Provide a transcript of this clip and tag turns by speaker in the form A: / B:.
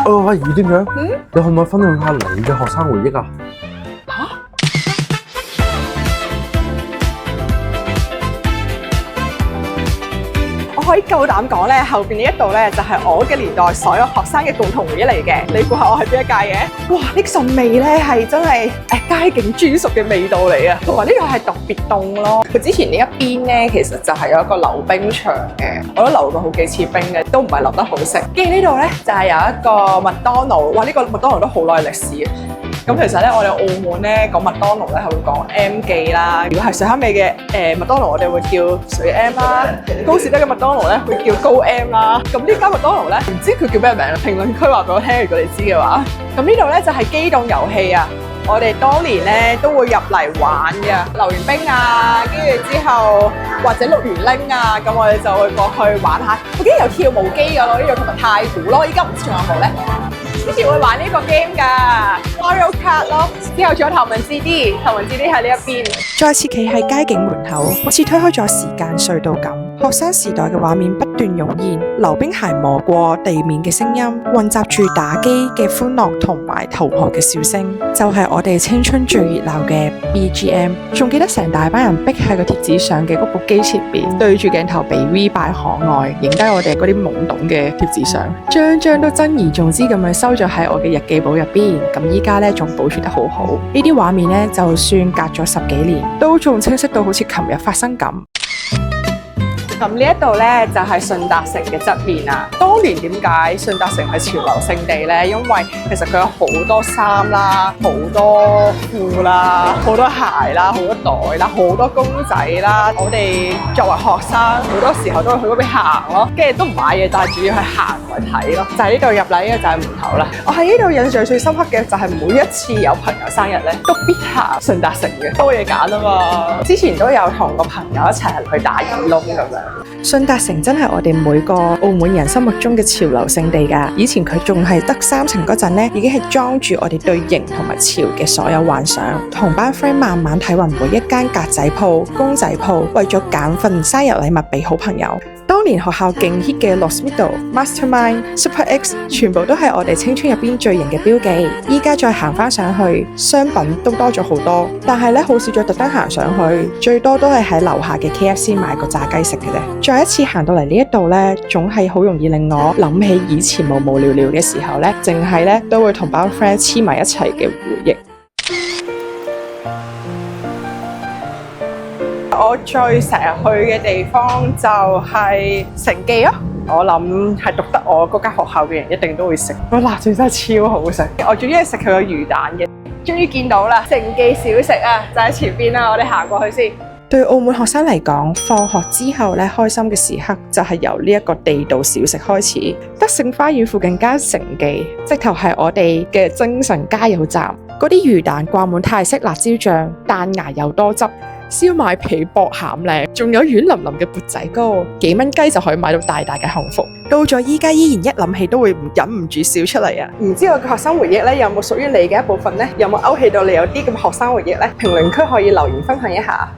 A: 喂，點樣？你可唔可以分享下你嘅學生回憶啊？
B: 我可以夠膽講咧，後邊呢一度咧就係我嘅年代所有學生嘅共同回憶嚟嘅。你估下我係邊一屆嘅？哇！呢陣味咧係真係街景專屬嘅味道嚟啊！同埋呢度係特別凍咯。佢之前呢一邊咧其實就係有一個溜冰場嘅，我都溜過好幾次冰嘅，都唔係溜得好識。跟住呢度咧就係有一個麥當勞，哇！呢個麥當勞都好耐歷史。咁其實咧，我哋澳門咧講麥當勞咧係會講 M 記啦。如果係水坑尾嘅麥當勞，我哋會叫水 M 啦。高士德嘅麥當勞咧會叫高 M 啦。咁呢間麥當勞咧，唔知佢叫咩名啊？評論區話俾我聽，如果你知嘅話。咁呢度咧就係機動遊戲啊！我哋當年咧都會入嚟玩嘅，溜完冰啊，跟住之後或者碌完拎啊，咁我哋就會過去玩下。我記得有跳舞機㗎咯，呢度同埋太鼓咯，依家唔知仲有冇咧？之前會玩呢個 game 㗎 Mario Kart 咯，之後仲有頭文字 D， 頭文字 D 喺呢一邊。
C: 再次企喺街景門口，好似推開咗時間隧道咁。學生時代嘅畫面不斷湧現，溜冰鞋磨過地面嘅聲音，混雜住打機嘅歡樂同埋同學嘅笑聲，就係我哋青春最熱鬧嘅 BGM。仲記得成大班人逼喺個貼紙上嘅嗰部機前邊，對住鏡頭俾 V 擺可愛，影低我哋嗰啲懵懂嘅貼紙相，張張都珍而重之咁樣收咗喺我嘅日記簿入邊。咁依家咧仲保存得好好，呢啲畫面咧就算隔咗10幾年，都仲清晰到好似琴日發生咁。
B: 咁呢一度咧就係順達城嘅側面啊！當年點解順達城係潮流勝地咧？因為其實佢有好多衫啦、好多褲啦、好多鞋啦、好多袋啦、好多公仔啦。我哋作為學生，好多時候都會去嗰邊行咯，跟住都唔買嘢，但係主要係行同埋睇咯。就係呢度入嚟，呢個就係門口啦。我喺呢度印象最深刻嘅就係每一次有朋友生日咧，都必行順達城嘅，多嘢揀啊嘛！之前都有同個朋友一齊去打耳窿咁樣。
C: 順達城真係我哋每個澳門人心目中嘅潮流勝地㗎。以前佢仲係得3層嗰陣咧，已經係裝住我哋對型同埋潮嘅所有幻想。同班 friend 慢慢睇勻每一間格仔鋪、公仔鋪，為咗揀份生日禮物俾好朋友。當年學校勁 hit 嘅 Lost Middle、Mastermind、Super X， 全部都係我哋青春入邊最型嘅標記。依家再行翻上去，商品都多咗好多，但係咧好少再特登行上去，最多都係喺樓下嘅 KFC 買個炸雞食嘅啫。再一次行到嚟呢一度咧，總係好容易令我諗起以前無無聊聊嘅時候咧，淨係咧都會同班 friend 黐埋一齊嘅回憶。
B: 我最成日去嘅地方就係城記咯。我諗係讀得我嗰間學校嘅人一定都會食，個辣醬真係超好食。我最中意食佢個魚蛋嘅。終於見到啦，城記小食啊，就喺前邊啦，我哋行過去先。
C: 對澳門學生嚟講，放學之後咧，開心嘅時刻就係由呢一個地道小食開始。德勝花園附近間城記，直頭係我哋嘅精神加油站。嗰啲魚蛋掛滿泰式辣椒醬，彈牙又多汁。燒賣皮薄餡靚，仲有軟腍腍嘅缽仔糕，幾蚊雞就可以買到大大嘅幸福。到咗依家依然一諗起都會忍唔住笑出嚟啊！
B: 唔知我嘅學生回憶咧，有冇屬於你嘅一部分咧？有冇勾起到你有啲咁嘅學生回憶咧？評論區可以留言分享一下。